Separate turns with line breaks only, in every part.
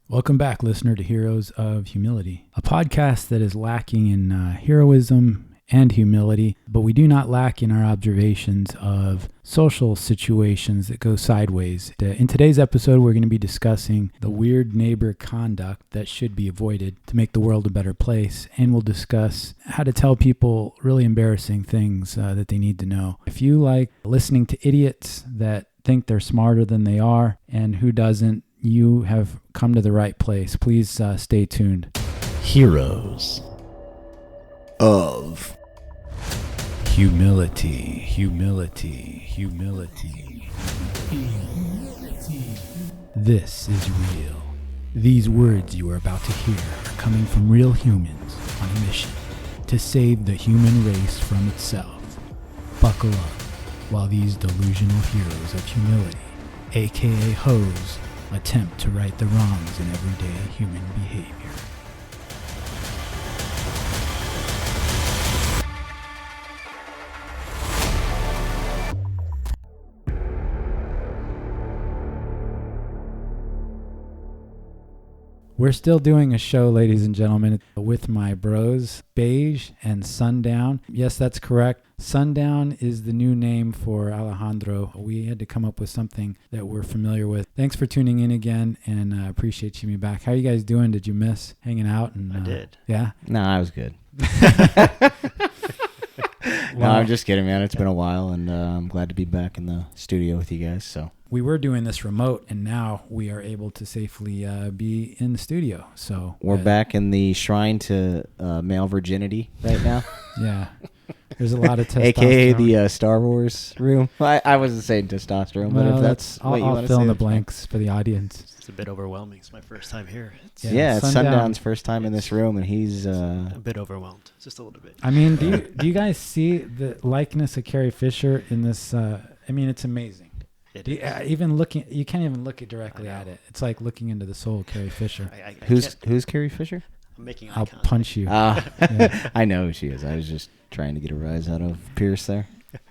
Welcome back, listener, to Heroes of Humility, a podcast that is lacking in heroism and humility, but we do not lack in our observations of social situations that go sideways. In today's episode, we're going to be discussing the weird neighbor conduct that should be avoided to make the world a better place, and we'll discuss how to tell people really embarrassing things that they need to know. If you like listening to idiots that think they're smarter than they are, and who doesn't, you have come to the right place. Please stay tuned.
Heroes of
Humility, humility, humility. This is real. These words you are about to hear are coming from real humans on a mission to save the human race from itself. Buckle up while these delusional heroes of humility, aka hoes, attempt to right the wrongs in everyday human behavior. We're still doing a show, ladies and gentlemen, with my bros, Beige and Sundown. Yes, that's correct. Sundown is the new name for Alejandro. We had to come up with something that we're familiar with. Thanks for tuning in again, and appreciate you being back. How are you guys doing? Did you miss hanging out?
I did.
Yeah?
No, I was good. No, I'm just kidding, man. It's been a while, and I'm glad to be back in the studio with you guys. So
we were doing this remote, and now we are able to safely be in the studio. So
we're back in the shrine to male virginity right now.
Yeah. There's a lot of testosterone.
AKA the Star Wars room. I wasn't saying testosterone, but if that's what you want to say.
I'll fill in the blanks for the audience.
It's a bit overwhelming. It's my first time here.
It's Sundown's first time in this room, and he's
a bit overwhelmed, just a little bit.
I mean, do you guys see the likeness of Carrie Fisher in this? I mean, it's amazing. Even looking, you can't even look it directly at it. It's like looking into the soul of Carrie Fisher.
Who's Carrie Fisher?
I'm making
I'll punch you.
Yeah. I know who she is. I was just trying to get a rise out of Pierce there.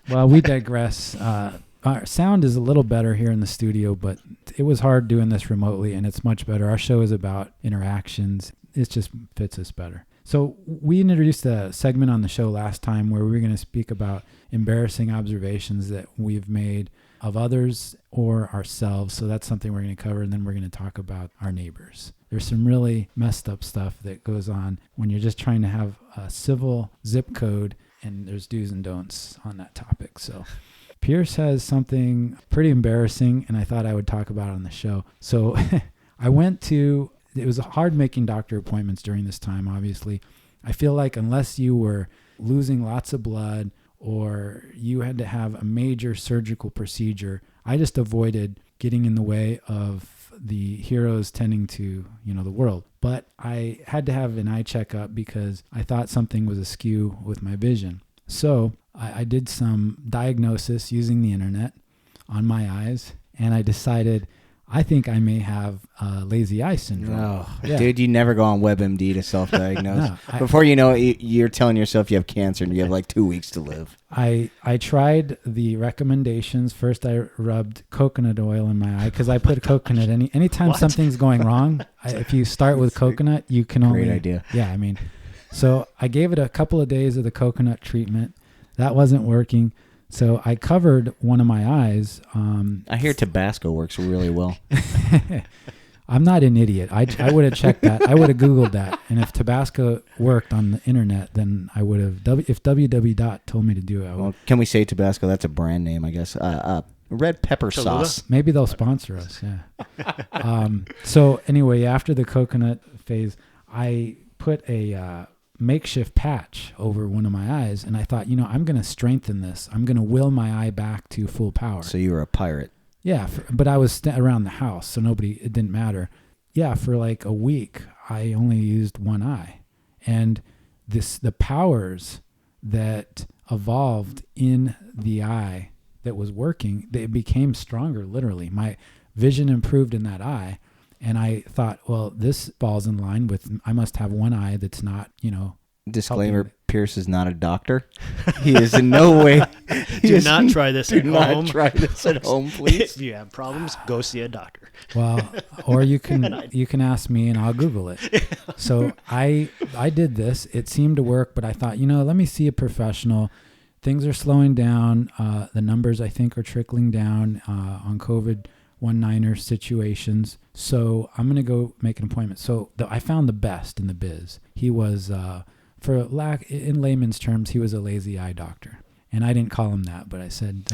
Well, we digress. Our sound is a little better here in the studio, but it was hard doing this remotely, and it's much better. Our show is about interactions. It just fits us better. So we introduced a segment on the show last time where we were going to speak about embarrassing observations that we've made of others or ourselves. So that's something we're going to cover, and then we're going to talk about our neighbors. There's some really messed up stuff that goes on when you're just trying to have a civil zip code, and there's do's and don'ts on that topic. So Pierce has something pretty embarrassing, and I thought I would talk about it on the show. So it was hard making doctor appointments during this time, obviously. I feel like unless you were losing lots of blood or you had to have a major surgical procedure, I just avoided getting in the way of the heroes tending to, the world. But I had to have an eye checkup because I thought something was askew with my vision. So I did some diagnosis using the internet on my eyes, and I decided I think I may have lazy eye syndrome.
Oh, yeah. Dude, you never go on WebMD to self-diagnose.
No,
Before you know it, you're telling yourself you have cancer and you have like 2 weeks to live.
I tried the recommendations. First, I rubbed coconut oil in my eye because I put coconut. Anytime something's going wrong, if you start with coconut, you can only...
Great idea.
Yeah, I mean, so I gave it a couple of days of the coconut treatment. That wasn't working. So I covered one of my eyes.
I hear Tabasco works really well.
I'm not an idiot. I would have checked that. I would have Googled that. And if Tabasco worked on the internet, then I would have. If www. told me to do it, I would.
Well, can we say Tabasco? That's a brand name, I guess. Red pepper sauce.
Maybe they'll sponsor us. Yeah. So anyway, after the coconut phase, I put a makeshift patch over one of my eyes, and I thought, I'm going to strengthen this. I'm going to will my eye back to full power.
So you were a pirate.
Yeah, but I was around the house, so it didn't matter. Yeah, for like a week, I only used one eye. And the powers that evolved in the eye that was working, they became stronger, literally. My vision improved in that eye. And I thought, well, this falls in line with, I must have one eye that's not,
Disclaimer, Pierce is not a doctor. He is in no way.
Do not try this at
Do not
home.
try this at home, please.
If you have problems, go see a doctor.
Well, or you can ask me and I'll Google it. So I did this. It seemed to work, but I thought, let me see a professional. Things are slowing down. The numbers, I think, are trickling down on COVID-19 situations. So I'm going to go make an appointment. So I found the best in the biz. He was, in layman's terms, he was a lazy eye doctor. And I didn't call him that, but I said,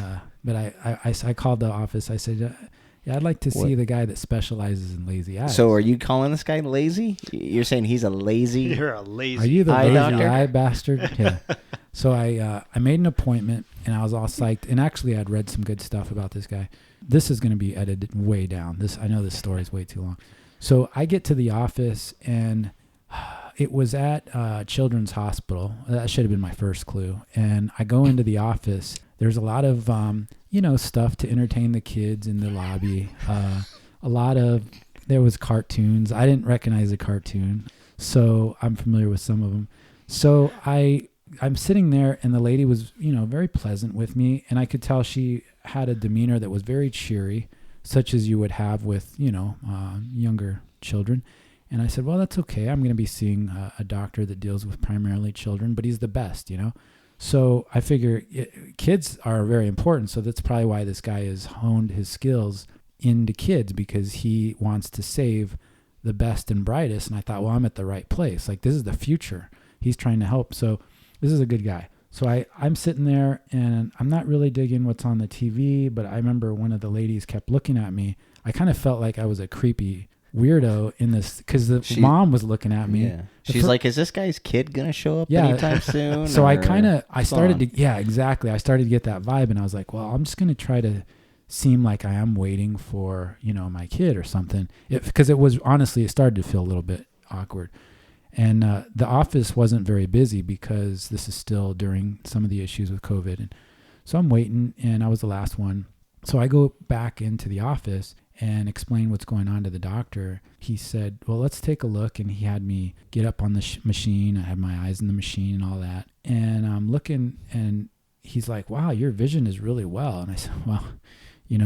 I called the office. I said, yeah, I'd like to see the guy that specializes in lazy eyes.
So are you calling this guy lazy? You're saying he's a lazy?
You're a lazy
Are you the
eye
lazy
doctor?
eye bastard? Yeah. So I made an appointment, and I was all psyched. And actually, I'd read some good stuff about this guy. This is going to be edited way down. I know this story is way too long. So I get to the office, and it was at Children's Hospital. That should have been my first clue. And I go into the office. There's a lot of stuff to entertain the kids in the lobby. There was cartoons. I didn't recognize a cartoon, so I'm familiar with some of them. So I'm sitting there, and the lady was, very pleasant with me, and I could tell she had a demeanor that was very cheery, such as you would have with, younger children. And I said, well, that's okay. I'm going to be seeing a doctor that deals with primarily children, but he's the best, So I figure kids are very important. So that's probably why this guy has honed his skills into kids, because he wants to save the best and brightest. And I thought, well, I'm at the right place. Like, this is the future. He's trying to help. So this is a good guy. So I'm sitting there, and I'm not really digging what's on the TV, but I remember one of the ladies kept looking at me. I kind of felt like I was a creepy weirdo in this, because the mom was looking at me.
Yeah. She's like, is this guy's kid going to show up
Yeah.
anytime soon?
So I started
to...
Yeah, exactly. I started to get that vibe, and I was like, well, I'm just going to try to seem like I am waiting for, my kid or something. Because it was, honestly, it started to feel a little bit awkward. And the office wasn't very busy, because this is still during some of the issues with COVID. And so I'm waiting, and I was the last one. So I go back into the office and explain what's going on to the doctor. He said, well, let's take a look. And he had me get up on the machine. I had my eyes in the machine and all that. And I'm looking, and he's like, wow, your vision is really well. And I said, well,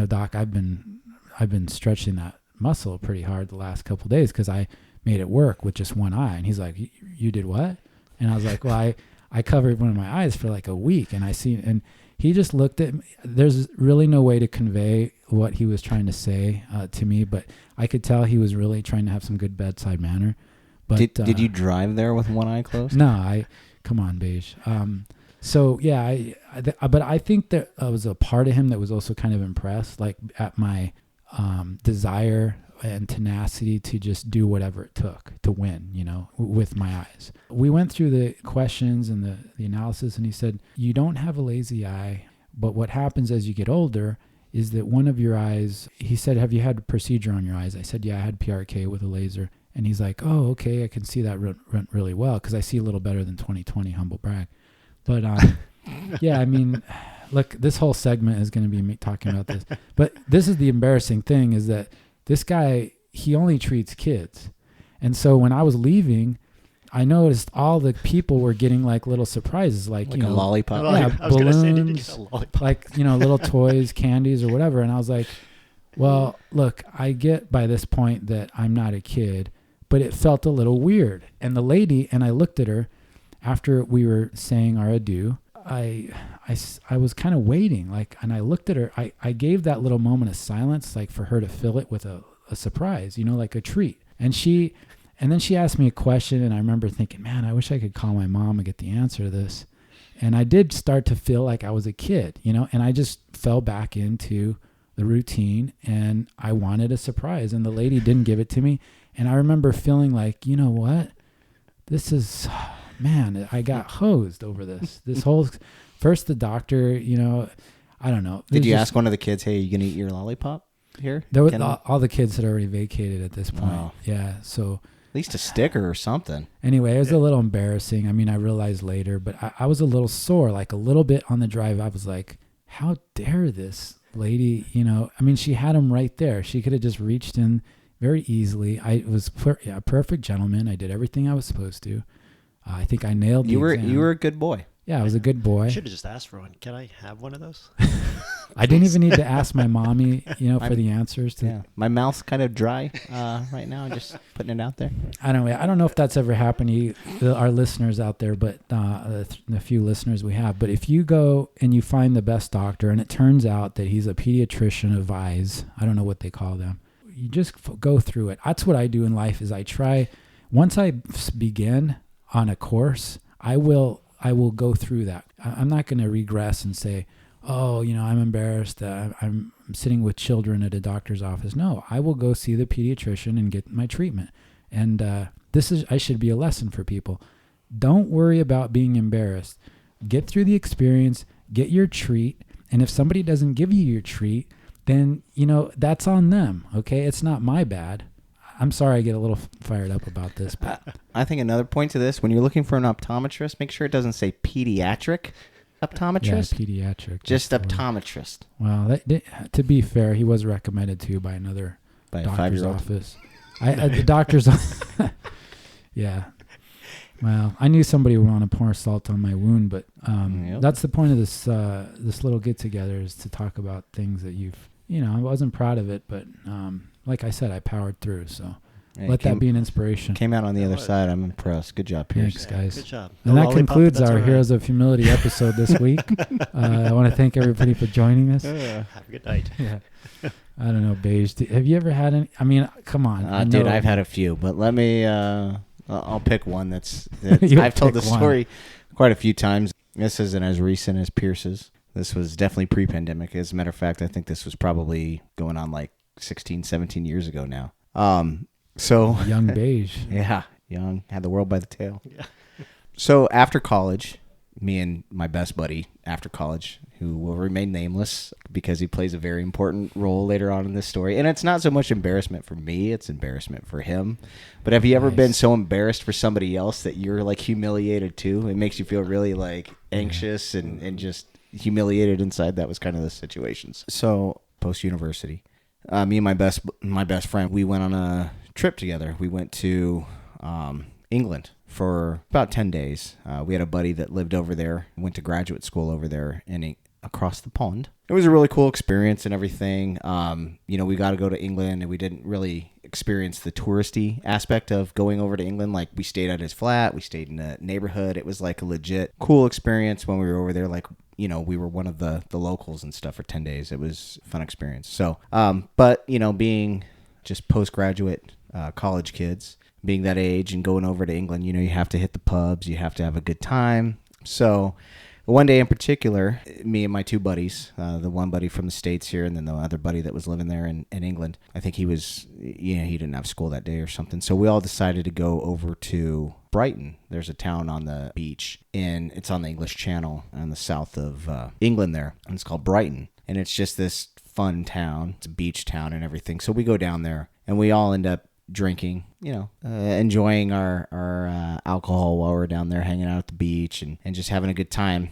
doc, I've been stretching that muscle pretty hard the last couple of days, because I made it work with just one eye. And he's like, you did what? And I was like, well, I covered one of my eyes for like a week, and he just looked at me. There's really no way to convey what he was trying to say to me, but I could tell he was really trying to have some good bedside manner. But
did you drive there with one eye closed?
No, come on, Beige. So yeah, but I think there was a part of him that was also kind of impressed, like at my desire and tenacity to just do whatever it took to win, with my eyes. We went through the questions and the analysis, and he said, you don't have a lazy eye, but what happens as you get older is that one of your eyes, he said, have you had a procedure on your eyes? I said, yeah, I had PRK with a laser. And he's like, oh, okay, I can see that went really well, because I see a little better than 20/20, humble brag. But yeah, I mean, look, this whole segment is going to be me talking about this. But this is the embarrassing thing, is that this guy, he only treats kids. And so when I was leaving, I noticed all the people were getting like little surprises, like
a lollipop.
Yeah,
I was gonna say, did you
balloons,
get a lollipop?
like, little toys, candies or whatever. And I was like, well, look, I get by this point that I'm not a kid, but it felt a little weird. And the lady, and I looked at her after we were saying our adieu, I was kind of waiting, like, and I looked at her. I gave that little moment of silence, like for her to fill it with a surprise, like a treat. And then she asked me a question, and I remember thinking, man, I wish I could call my mom and get the answer to this. And I did start to feel like I was a kid, and I just fell back into the routine, and I wanted a surprise, and the lady didn't give it to me. And I remember feeling like, you know what? This is, man, I got hosed over this. This whole, first the doctor, I don't know.
Did you ask one of the kids, hey, are you going to eat your lollipop here?
There were all the kids had already vacated at this point.
Oh.
Yeah, so.
At least a sticker or something.
Anyway, it was a little embarrassing. I mean, I realized later, but I was a little sore, like a little bit on the drive. I was like, how dare this lady, I mean, she had him right there. She could have just reached in very easily. I was a perfect gentleman. I did everything I was supposed to. I think I nailed the
You
exam.
were a good boy.
Yeah, I was a good boy.
I should have just asked for one. Can I have one of those?
I didn't even need to ask my mommy, for the answers.
Yeah, my mouth's kind of dry right now. Just putting it out there.
I don't know if that's ever happened to you, our listeners out there, but the few listeners we have. But if you go and you find the best doctor, and it turns out that he's a pediatrician of eyes, I don't know what they call them. You just go through it. That's what I do in life. Is I try. Once I begin on a course, I will go through that. I'm not going to regress and say, oh, I'm embarrassed. I'm sitting with children at a doctor's office. No, I will go see the pediatrician and get my treatment. And I should be a lesson for people. Don't worry about being embarrassed. Get through the experience, get your treat. And if somebody doesn't give you your treat, then, that's on them. Okay. It's not my bad. I'm sorry I get a little fired up about this. But
I think another point to this, when you're looking for an optometrist, make sure it doesn't say pediatric optometrist.
Yeah, pediatric.
Just optometrist.
Well, to be fair, he was recommended to you by another
By a
doctor's
5-year-old.
office. The doctor's yeah. Well, I knew somebody would want to pour salt on my wound, but
Yep.
that's the point of this little get-together, is to talk about things that I wasn't proud of it, but like I said, I powered through, so
Yeah,
let that be an inspiration.
Came out on the
Yeah,
other
what?
side. I'm impressed. Good job, Pierce.
Thanks, guys.
Good job.
And
No
that
lollipop,
concludes
that's
our
all right.
Heroes of Humility episode this week. I want to thank everybody for joining us.
Have a good night.
Yeah. I don't know, Beige. Have you ever had any? I mean, come on. I
Dude,
know-
I've had a few, but let me. I'll pick one that
You'll
I've told the
pick one.
story quite a few times. This isn't as recent as Pierce's. This was definitely pre-pandemic. As a matter of fact, I think this was probably going on like 16, 17 years ago now. So
Young Beige.
yeah, young, had the world by the tail.
Yeah.
So after college, me and my best buddy after college, who will remain nameless because he plays a very important role later on in this story. And it's not so much embarrassment for me, it's embarrassment for him. But have you ever been so embarrassed for somebody else that you're like humiliated too? It makes you feel really like anxious and just humiliated inside. That was kind of the situations. So post-university, me and my best friend, we went on a trip together. We went to England for about 10 days. We had a buddy that lived over there, went to graduate school over there across the pond. It was a really cool experience and everything. We got to go to England, and we didn't really experience the touristy aspect of going over to England. Like, we stayed at his flat, we stayed in a neighborhood. It was like a legit cool experience when we were over there. Like, we were one of the locals and stuff for 10 days. It was a fun experience. So, but being just postgraduate college kids, being that age and going over to England, you have to hit the pubs, you have to have a good time. So one day in particular, me and my two buddies, the one buddy from the States here, and then the other buddy that was living there in England, I think he didn't have school that day or something. So we all decided to go over to Brighton. There's a town on the beach, and it's on the English Channel in the south of England there, and it's called Brighton. And it's just this fun town. It's a beach town and everything. So we go down there, and we all end up drinking, enjoying our alcohol while we're down there hanging out at the beach and just having a good time.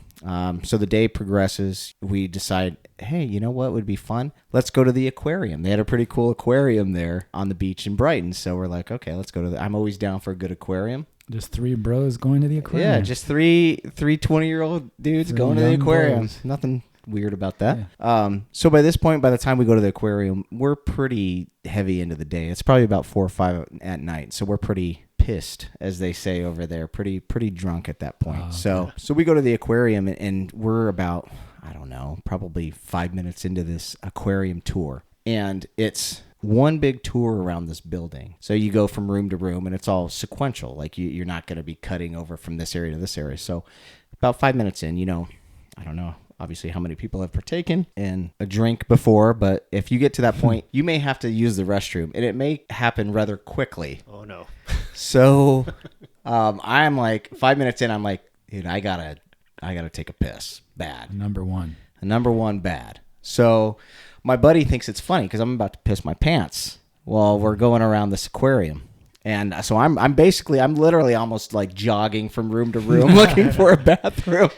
So the day progresses. We decide, hey, you know what would be fun? Let's go to the aquarium. They had a pretty cool aquarium there on the beach in Brighton. So we're like, okay, let's go to I'm always down for a good aquarium.
Just three bros going to the aquarium.
Yeah, just three 20-year-old dudes
Three
going to the
young
aquarium.
boys.
Nothing weird about that. So by this point, by the time we go to the aquarium, we're pretty heavy into the day. It's probably about 4 or 5 at night. So we're pretty pissed, as they say over there, pretty drunk at that point.
Okay.
So we go to the aquarium, and we're about, I don't know, probably 5 minutes into this aquarium tour. And it's one big tour around this building. So you go from room to room, and it's all sequential. Like you're not going to be cutting over from this area to this area. So about 5 minutes in, I don't know obviously how many people have partaken in a drink before, but if you get to that point, you may have to use the restroom, and it may happen rather quickly.
Oh, no.
So I'm like 5 minutes in, I'm like, dude, I gotta take a piss bad.
Number one
Bad. So my buddy thinks it's funny because I'm about to piss my pants while we're going around this aquarium. And so I'm literally almost like jogging from room to room looking for a bathroom.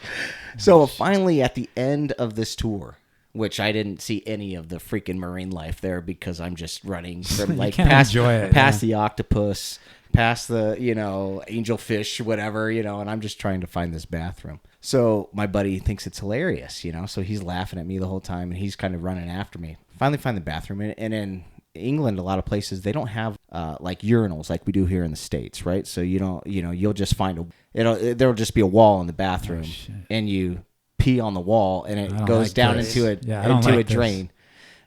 So finally at the end of this tour, which I didn't see any of the freaking marine life there because I'm just running from like
can't
past
enjoy it,
past the octopus, past the, angelfish, whatever, and I'm just trying to find this bathroom. So my buddy thinks it's hilarious, so he's laughing at me the whole time and he's kind of running after me. Finally find the bathroom, and in England, a lot of places, they don't have like urinals like we do here in the States, right? So you don't, you'll just find there'll just be a wall in the bathroom and you pee on the wall and it goes down into a drain.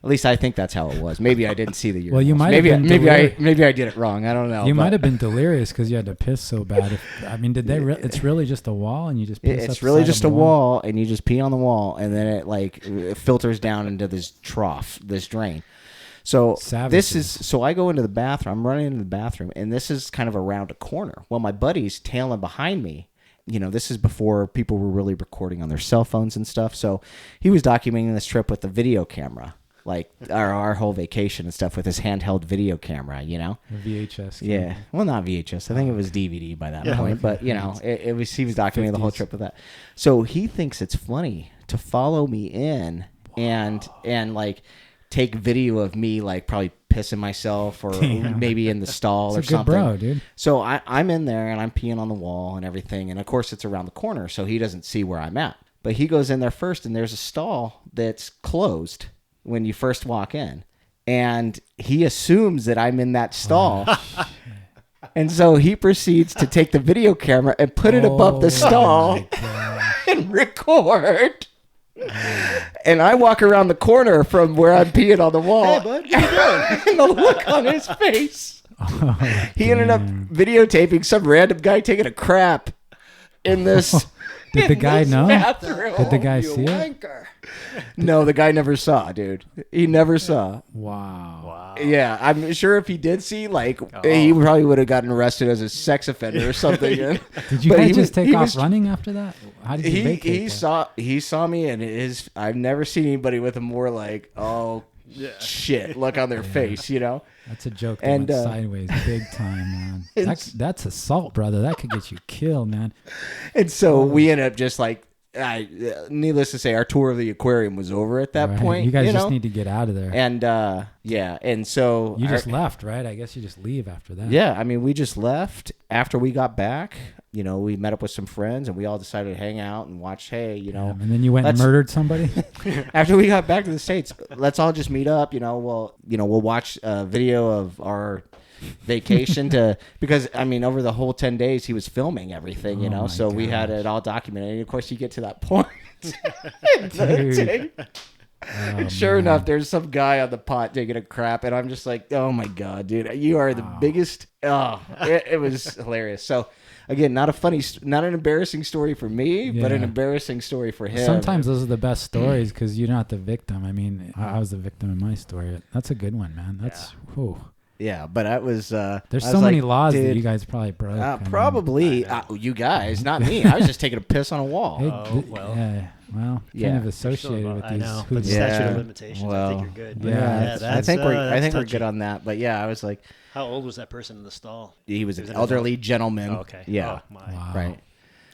At least I think that's how it was. Maybe I didn't see the urinals.
Well, you might
maybe
have been
maybe I did it wrong. I don't know.
You might have been delirious because you had to piss so bad. Did they? It's really just a wall, and you just piss.
It's really just a wall, and you just pee on the wall, and then it filters down into this trough, this drain. So so I go into the bathroom. I'm running into the bathroom, and this is kind of around a corner. Well, my buddy's tailing behind me. This is before people were really recording on their cell phones and stuff. So he was documenting this trip with a video camera. Like our whole vacation and stuff with his handheld video camera,
A VHS.
Yeah. Well, not VHS. I think it was DVD by that point. But, he was documenting the whole trip with that. So he thinks it's funny to follow me in and like take video of me like probably pissing myself or maybe in the stall or something.
Good bro, dude.
So I'm in there and I'm peeing on the wall and everything. And, of course, it's around the corner, so he doesn't see where I'm at. But he goes in there first, and there's a stall that's closed when you first walk in, and he assumes that I'm in that stall. And so he proceeds to take the video camera and put it above the stall and record. And I walk around the corner from where I'm peeing on the wall.
Hey, bud, what you doing?
And the look on his face. He ended up videotaping some random guy taking a crap in this.
Did the guy know?
Bathroom.
Did the guy see it?
No, the guy never saw, dude. He never saw.
Wow.
Yeah, I'm sure if he did see, he probably would have gotten arrested as a sex offender or something.
Did you guys just take off running after that? How did you
he saw me, and I've never seen anybody with a more shit look on their face,
That's a joke that went sideways big time, man. That's assault, brother. That could get you killed, man.
And so we ended up just needless to say, our tour of the aquarium was over at that point.
You guys just need to get out of there.
And and so
you just left, right? I guess you just leave after that.
Yeah, I mean, we just left after we got back. We met up with some friends, and we all decided to hang out and watch. And
then you went and murdered somebody.
After we got back to the States, let's all just meet up. We'll watch a video of our vacation because over the whole 10 days he was filming everything, so we had it all documented. And of course, you get to that point. And sure enough, there's some guy on the pot taking a crap, and I'm just like, oh my god, dude, you are the biggest. It was hilarious. So again, not an embarrassing story for me, but an embarrassing story for him.
Sometimes those are the best stories because you're not the victim. I was the victim in my story. That's a good one, man. That's whew.
Yeah, but that was.
There's so many laws that you guys probably broke.
Probably you guys, not me. I was just taking a piss on a wall.
Kind of associated with these.
I know, but statute of limitations. I think you're good.
I think we're good on that. But I was like,
how old was that person in the stall?
He was an elderly gentleman.
Oh, okay.
Yeah.
Oh, my.
Wow.
Right.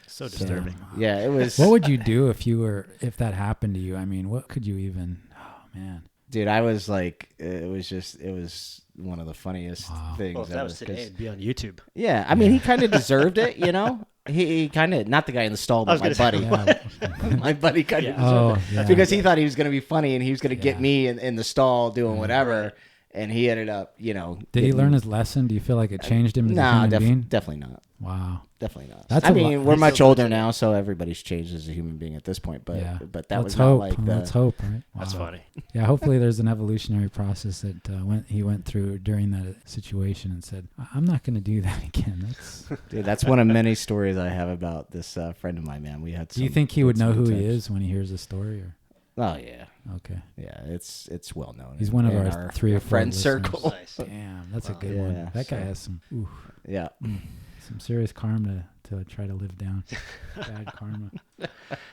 So disturbing.
Yeah, it was.
What would you do if that happened to you? What could you even? Oh man.
Dude, I was like, it was one of the funniest things.
Well, if that was today, it'd be on YouTube.
Yeah, he kind of deserved it, He kind of, not the guy in the stall, but my buddy. My buddy kind of deserved it. Because he thought he was going to be funny and he was going to get me in the stall doing whatever. And he ended up, Did
he learn his lesson? Do you feel like it changed him as a human being?
Definitely not.
Wow.
Definitely not. We're much older now, so everybody's changed as a human being at this point. But that was not like the...
Let's hope, right? Wow.
That's funny.
Yeah, hopefully there's an evolutionary process that he went through during that situation and said, I'm not going to do that again.
That's one of many stories I have about this friend of mine, man. Do
you think he would know who he is when he hears the story? Or?
Oh, yeah.
Okay.
Yeah, it's well known.
He's one of our 3 or 4
friend circle.
Nice.
Damn, that's a good one. That guy has some some serious karma to try to live down. Bad karma.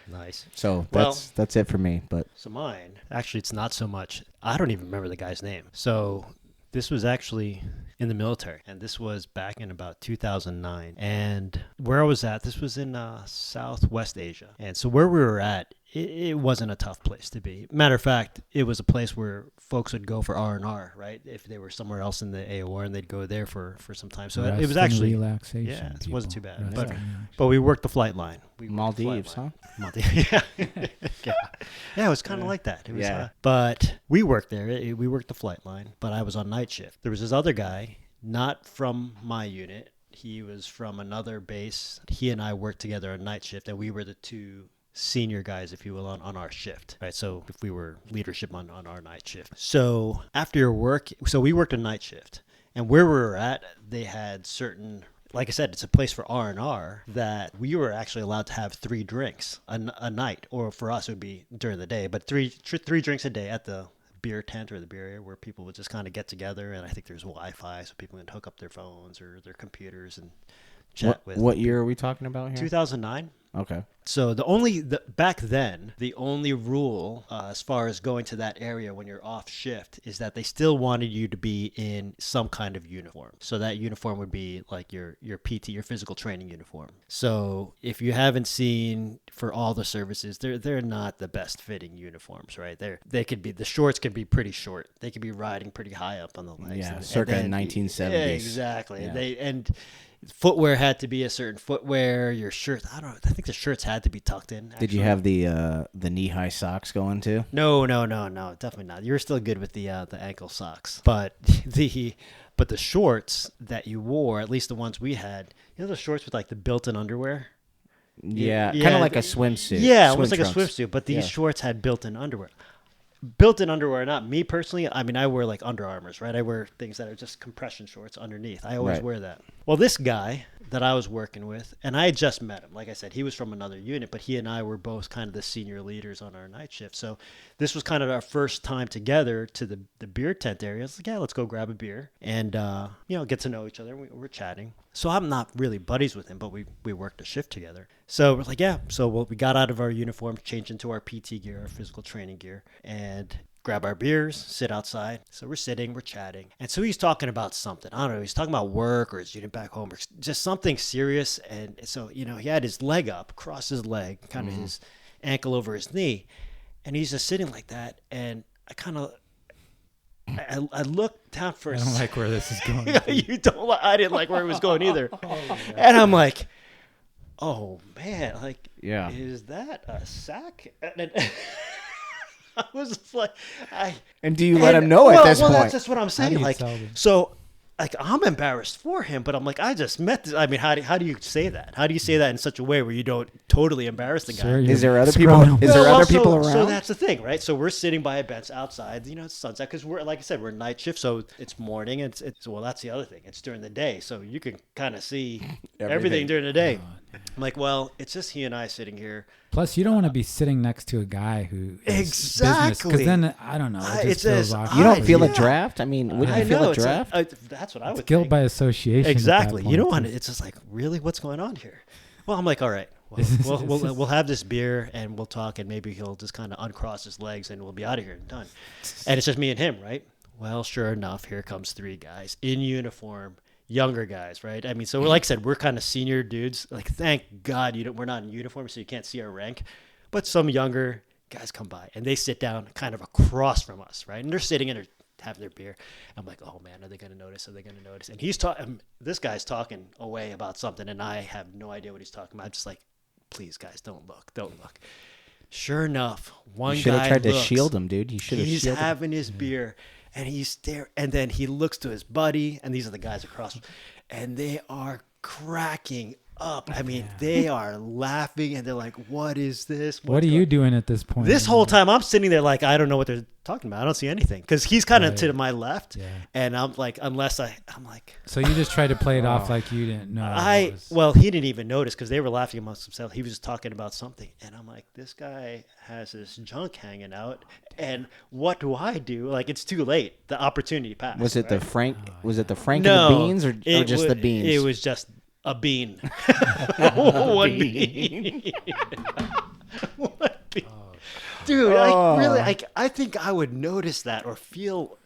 Nice.
So that's it for me. But
so mine, actually, it's not so much. I don't even remember the guy's name. So this was actually in the military, and this was back in about 2009. And where I was at, this was in Southwest Asia. And so where we were at it wasn't a tough place to be. Matter of fact, it was a place where folks would go for R&R, right? If they were somewhere else in the AOR, and they'd go there for some time. So
Rest
it was
and
actually
relaxation.
yeah, it wasn't too
people.
bad.
Rest
But,
and relaxation.
but we worked the flight line. We worked the
Maldives,
flight
huh?
line. Maldives. Yeah. Yeah, it was kind of like that. It was,
Yeah.
but we worked there. We worked the flight line, but I was on night shift. There was this other guy, not from my unit. He was from another base. He and I worked together on night shift, and we were the two senior guys, if you will, on our shift, right? So if we were leadership on our night shift. So after your work, so we worked a night shift, and where we were at, they had certain, like I said, it's a place for R&R that we were actually allowed to have 3 drinks a night, or for us it would be during the day, but three drinks a day at the beer tent or the beer area where people would just kind of get together. And I think there's Wi-Fi, so people can hook up their phones or their computers and chat with.
What year are we talking about here?
2009.
Okay.
So back then, the only rule as far as going to that area when you're off shift is that they still wanted you to be in some kind of uniform. So that uniform would be like your PT, your physical training uniform. So if you haven't seen for all the services, they're not the best fitting uniforms, right? The shorts could be pretty short. They could be riding pretty high up on the legs.
Yeah,
and
circa
then-
1970s.
Yeah, exactly.
Yeah.
Footwear had to be a certain footwear. Your shirts, I think the shirts had to be tucked in.
Did you
actually.
have the knee-high socks going too?
No, definitely not. You were still good with the ankle socks, but the shorts that you wore, at least the ones we had, the shorts with like the built-in underwear.
Yeah,
Yeah,
kind of like a swimsuit.
Yeah,
swim
almost like
trunks.
a swimsuit, but these
Yeah.
shorts had built-in underwear. Built-in underwear or not, me personally, I mean, I wear like Under Armours, right? I wear things that are just compression shorts underneath. I always
Right.
wear that. Well, this guy that I was working with, and I had just met him. Like I said, he was from another unit, but he and I were both kind of the senior leaders on our night shift. So this was kind of our first time together to the beer tent area. I was like, yeah, let's go grab a beer and, get to know each other. We're chatting. So I'm not really buddies with him, but we worked a shift together. So we're like, yeah. So we got out of our uniforms, changed into our PT gear, our physical training gear, and grab our beers, sit outside. So we're sitting, we're chatting. And so he's talking about something. I don't know. He's talking about work or his unit back home or just something serious. And so, he had his leg up, across his leg, kind of his ankle over his knee. And he's just sitting like that. And I kind of, I looked down for
I
a
don't
second.
like where this is going.
You don't. I didn't like where it was going either. And I'm like, oh man, like,
Yeah.
is that a sack? And I was just like,
And do you let him know at this
well,
point?
that's just what I'm
do
saying.
you
Like,
tell them?
so, like, I'm embarrassed for him, but I'm like, I just met this. I mean, how do you say that? How do you say that in such a way where you don't totally embarrass the guy?
Sir,
Is
you're
there other people?
screwing
Is
him.
there
Well,
other
so-
people around?
So that's the thing, right? So we're sitting by a bench outside, it's sunset, because we're, like I said, we're night shift, so it's morning. It's well, that's the other thing. It's during the day, so you can kind of see everything during the day. I'm like, well, it's just he and I sitting here.
Plus, you don't want to be sitting next to a guy who is
Exactly.
Because then I don't know. It
It's
just feels
as-
awkward.
You don't
Ah,
feel
yeah.
a draft? I mean, wouldn't
I
you feel
know,
a
it's
draft?
that's what I would
guilt
think.
by association. at that
Exactly. You
point,
don't
too.
want to. It's just like, really, what's going on here? Well, I'm like, all right. Well, we'll have this beer and we'll talk, and maybe he'll just kind of uncross his legs and we'll be out of here and done. And it's just me and him, right? Well, sure enough, here comes 3 guys in uniform, younger guys, right? I mean, so like I said, we're kind of senior dudes. Like, thank God we're not in uniform, so you can't see our rank. But some younger guys come by and they sit down kind of across from us, right? And they're sitting and they're having their beer. I'm like, oh man, are they going to notice? Are they going to notice? And this guy's talking away about something, and I have no idea what he's talking about. I'm just like, please, guys, don't look. Sure enough, one
You should
guy
have tried to
looks.
shield him, dude. You should have
He's
shielded him.
having his beer, and he's there, and then he looks to his buddy, and these are the guys across, and they are cracking up. I mean, they are laughing, and they're like, "What is this?
What are you doing at this point?
This whole time, I'm sitting there like, I don't know what they're talking about. I don't see anything, because he's kind of
Right.
to my left,
Yeah.
and I'm like, I'm like.
So you just tried to play it off like you didn't know. it was-
Well, he didn't even notice because they were laughing amongst themselves. He was just talking about something, and I'm like, this guy has his junk hanging out, and what do I do? Like, it's too late. The opportunity passed.
Was it the
right?
Frank? Was it the Frank
No,
and the beans, or just the beans?
It was just a bean. One bean. One bean. Dude, I think I would notice that or feel.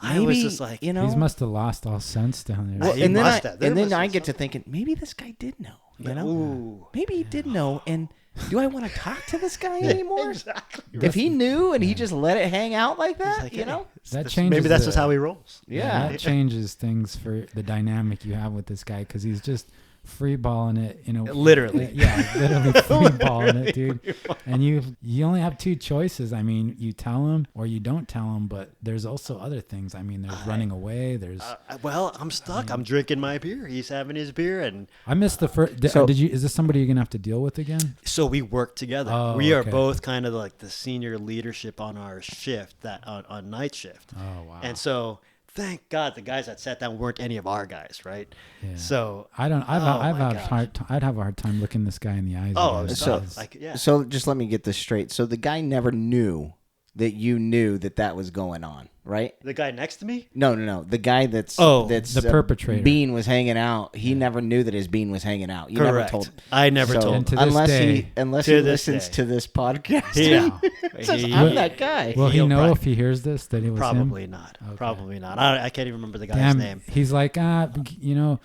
I was
Maybe,
just like,
you know.
He must have lost all sense down there.
Well, he
and then
must have. There
and then
must
I
be
get to thinking, maybe this guy did know. You know,
Ooh.
maybe he did know, and do I want to talk to this guy anymore?
Exactly.
If he knew and he just let it hang out like that,
Like,
you know?
That changes.
Maybe that's
the-
just how he rolls.
Yeah.
that changes things for the dynamic you have with this guy because he's just free balling it,
Literally.
Yeah, literally free balling it, dude. And you only have two choices. I mean, you tell him or you don't tell him, but there's also other things. I mean, there's running away. There's
Well, I'm stuck. I'm drinking my beer. He's having his beer, and
I missed the first.
So-
Did you? Is this somebody you're gonna have to deal with again?
so we work together.
Oh,
We are
okay.
both kind of like the senior leadership on our shift, that on night shift.
Oh wow.
And so, thank God the guys that sat down weren't any of our guys, right?
Yeah.
So
I don't. I'd
Oh
have
my
a
gosh.
I'd have a hard time looking this guy in the eyes.
Oh,
again.
so-
Because-
like, yeah.
So just let me get this straight. So the guy never knew that you knew that was going on, right?
the guy next to me,
No. The guy that's
Oh,
that's
the perpetrator.
Bean was hanging out. He never knew that his Bean was hanging out. You
correct.
never told.
I never
So,
told.
And to this
unless
day-
unless
To
he
this
listens
day.
to this podcast.
Yeah.
Says,
He-
I'm that guy.
Will he
He'll
know
probably-
if he hears this that it was
Probably
him?
not.
Okay.
Probably not. I can't even remember the guy's
Damn,
name.
he's like,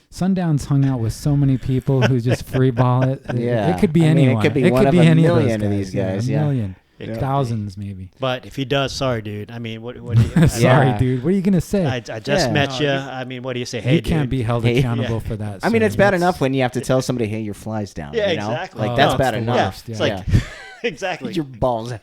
Sundown's hung out with so many people who just free ball it.
Yeah.
It could be
I mean, it
anyone.
could be one of a
any
million
those
of these guys,
A
yeah.
million.
It could be.
Thousands maybe.
But if he does, sorry, dude. I mean, what do you?
Sorry,
Yeah.
dude. What are you gonna say?
I just
Yeah.
met
No,
you.
you-
I mean, what do you say? Hey,
you can't
dude.
be held
Hey.
accountable
Yeah.
for that.
I mean,
sir.
it's bad
That's-
enough when you have to tell somebody, "Hey, your fly's down."
Yeah,
you know?
exactly.
Like
Oh,
that's
that's
bad
the
enough.
worst,
It's
yeah.
like exactly.
Your balls.
I'm-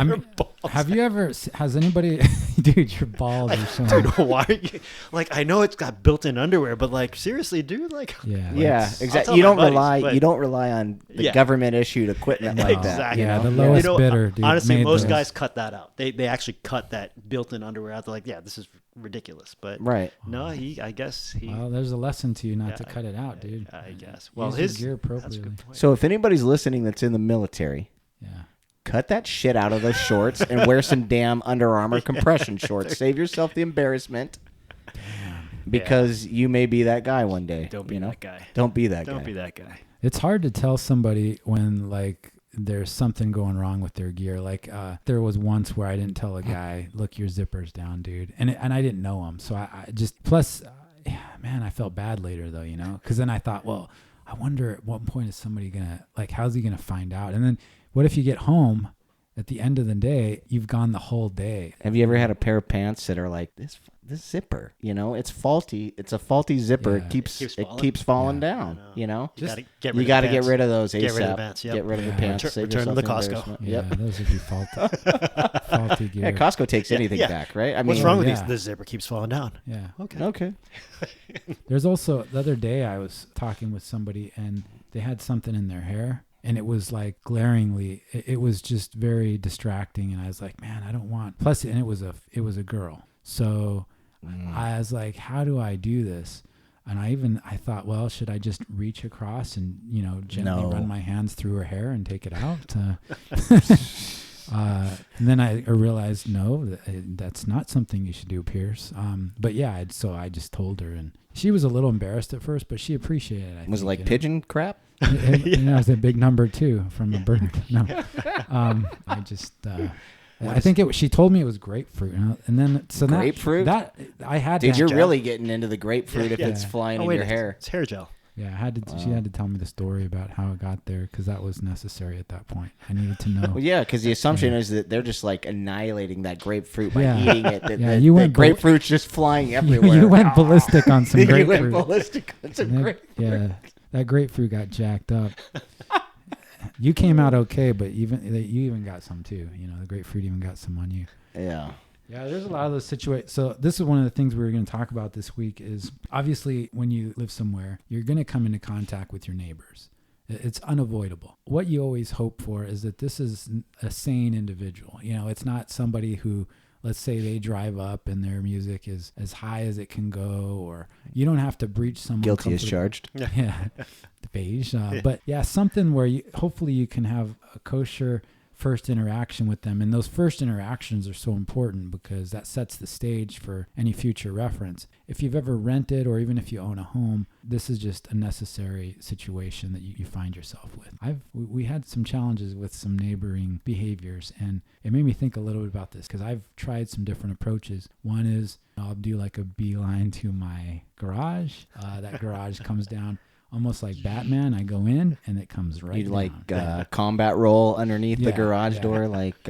Your balls.
Have you ever? Has anybody? Dude, your balls are showing.
Dude, why are you like? I know it's got built-in underwear, but like, seriously, dude, like,
Yeah.
Yeah,
it's-
I'll
exactly.
tell
You
my
don't
buddies,
rely.
but-
You don't rely on the
Yeah.
government issued equipment like that.
Exactly.
you
Yeah,
know?
the lowest
you know,
bidder, dude.
honestly,
made
most
those.
guys cut that out. They actually cut that built-in underwear out. They're like, yeah, this is ridiculous. But
Right.
no, I guess he.
Well, there's a lesson to you not to
Yeah,
cut it out, dude.
I guess. Well,
Use your
his
gear
That's a
appropriately.
good point.
So if anybody's listening that's in the military,
Yeah.
cut that shit out of those shorts and wear some damn Under Armour compression shorts. Save yourself the embarrassment. Because you may be that guy one day.
Don't be
you know?
that guy.
Don't be that
Don't
guy.
be that guy.
It's hard to tell somebody when like there's something going wrong with their gear. Like there was once where I didn't tell a guy, "Look, your zipper's down, dude," and I didn't know him, so I just plus, man, I felt bad later though, because then I thought, well, I wonder at what point is somebody gonna like, how's he gonna find out? And then what if you get home at the end of the day, you've gone the whole day.
Have you ever had a pair of pants that are like this zipper? It's faulty. It's a faulty zipper.
Yeah.
It keeps
Keeps
it
falling.
keeps falling
I
down.
know.
You know.
You
Just-
gotta get rid
You
of
got to
the
get
pants.
rid of those ASAP.
Get rid of the pants, yep.
Get rid of the
Yeah.
pants.
Return-
Save
return them
yourself
to
the
Costco.
embarrassment.
Yeah,
Yep.
those would be faulty gear.
Yeah, Costco takes
Yeah,
anything
yeah.
back, right? I mean,
What's wrong with
yeah.
these? The zipper keeps falling down.
Yeah.
Okay.
Okay.
There's also the other day I was talking with somebody and they had something in their hair and it was like glaringly, it was just very distracting. And I was like, man, I don't want, plus, and it was a girl. So I was like, how do I do this? And I thought, well, should I just reach across and, gently
No.
run my hands through her hair and take it out? And then I realized, no, that's not something you should do, Pierce. But yeah, so I just told her, and she was a little embarrassed at first, but she appreciated it.
Was it like pigeon crap?
It was a big number too from a bird. No, I just. I think she told me it was grapefruit, and then
Grapefruit?
that I had
Dude,
to.
you're really getting into the grapefruit if
Yeah.
it's flying
Oh,
in
wait,
your hair.
It's hair gel.
Yeah, I had to. She had to tell me the story about how it got there because that was necessary at that point. I needed to know.
Well, yeah, because the assumption is that they're just like annihilating that grapefruit by
Yeah.
eating it. That,
Yeah,
that,
you
that
went
grapefruit's just flying
you,
everywhere.
you went ballistic on some
You
grapefruit.
went ballistic on some
Yeah,
grapefruit.
yeah, that grapefruit got jacked up. You came out okay, but you even got some too. The grapefruit even got some on you.
Yeah.
Yeah, there's a lot of those situations. So this is one of the things we were going to talk about this week is obviously when you live somewhere, you're going to come into contact with your neighbors. It's unavoidable. What you always hope for is that this is a sane individual. It's not somebody who, let's say they drive up and their music is as high as it can go, or you don't have to breach someone.
Guilty as
comfortable-
charged.
Yeah, beige. But yeah, something where hopefully you can have a kosher first interaction with them. And those first interactions are so important because that sets the stage for any future reference. If you've ever rented or even if you own a home, this is just a necessary situation that you find yourself with. We had some challenges with some neighboring behaviors, and it made me think a little bit about this because I've tried some different approaches. One is I'll do like a beeline to my garage. That garage comes down almost like Batman. I go in and it comes right
You'd
down.
like combat roll underneath the
Yeah,
garage
yeah.
door, like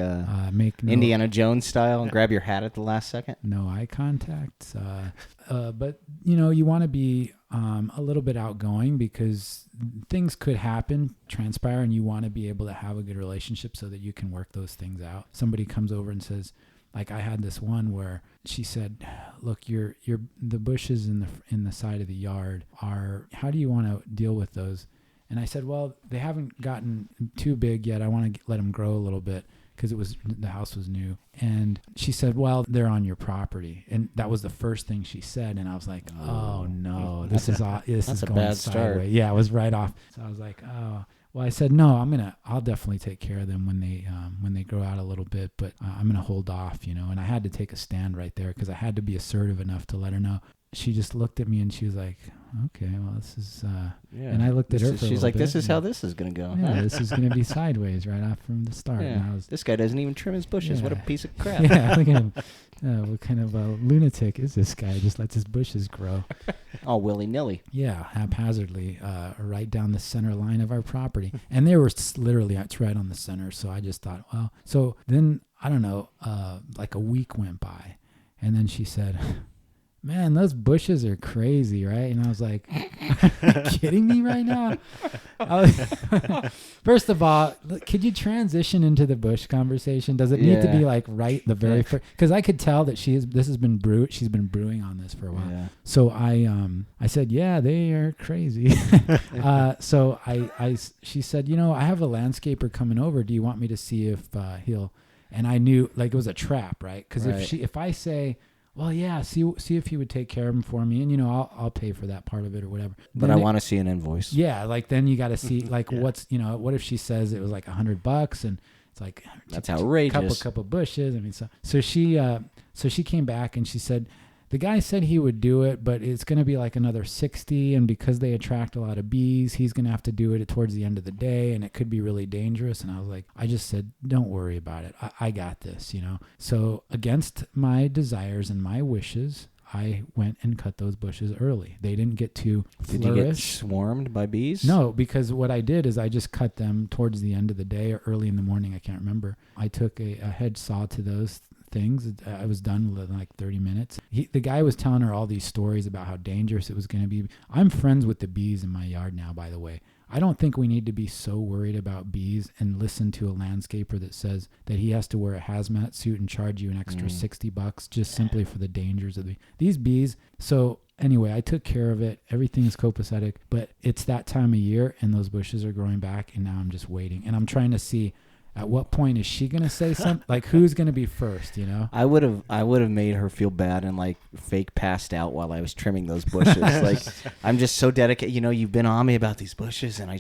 Make no,
Indiana Jones style, and grab your hat at the last second.
no eye contact. But you want to be a little bit outgoing because things could happen, transpire, and you want to be able to have a good relationship so that you can work those things out. Somebody comes over and says, like I had this one where she said, "Look, the bushes in the side of the yard are. How do you want to deal with those?" And I said, "Well, they haven't gotten too big yet. I want to let them grow a little bit." Because the house was new. And she said, "Well, they're on your property." And that was the first thing she said. And I was like, "Oh no, this is
That's a
going
bad start.
sideways." Yeah, it was right off. So I was like, "Oh." Well, I said, "No, I'll definitely take care of them when they grow out a little bit, but I'm gonna hold off, And I had to take a stand right there because I had to be assertive enough to let her know. She just looked at me and she was like, "Okay, well, this is." And I looked at her.
She's like, "This is how this is gonna go."
Yeah, this is gonna be sideways right off from the start.
Yeah.
And I was,
This guy doesn't even trim his bushes. What a
Yeah.
piece of crap.
yeah, look at him. What kind of a lunatic is this guy? Just lets his bushes grow.
All willy-nilly.
Yeah, haphazardly, right down the center line of our property. And they were literally, it's right on the center. So I just thought, well, so then, I don't know, like a week went by. And then she said, "Man, those bushes are crazy, right?" And I was like, "Are you kidding me right now?" First of all, could you transition into the bush conversation? Does it need to be
Yeah.
like right the very first? Because I could tell that she's been brewing on this for a while.
Yeah.
So I said, "Yeah, they are crazy." So she said, "I have a landscaper coming over. Do you want me to see if he'll?" And I knew like it was a trap, right? Because
Right.
if I say, "Well, yeah, see if he would take care of him for me," and I'll pay for that part of it or whatever.
But
Then
I
it-
want to see an invoice.
Yeah, like then you got to see like
Yeah.
what if she says it was like $100 and it's like
That's outrageous.
couple bushes. I mean, so she came back and she said the guy said he would do it, but it's going to be like another 60, and because they attract a lot of bees, he's going to have to do it towards the end of the day, and it could be really dangerous. And I was like, I just said, "Don't worry about it. I got this, So against my desires and my wishes, I went and cut those bushes early. They didn't get to
Did you get
flourish.
swarmed by bees?
No, because what I did is I just cut them towards the end of the day or early in the morning. I can't remember. I took a hedge saw to those things. I was done within like 30 minutes. The guy was telling her all these stories about how dangerous it was going to be. I'm friends with the bees in my yard now, by the way. I don't think we need to be so worried about bees and listen to a landscaper that says that he has to wear a hazmat suit and charge you an extra $60 just simply for the dangers of these bees. So anyway, I took care of it. Everything is copacetic, but it's that time of year and those bushes are growing back, and now I'm just waiting. And I'm trying to see at what point is she going to say something? Like, who's going to be first,
I would have made her feel bad and like fake passed out while I was trimming those bushes. Like, I'm just so dedicated. You've been on me about these bushes, and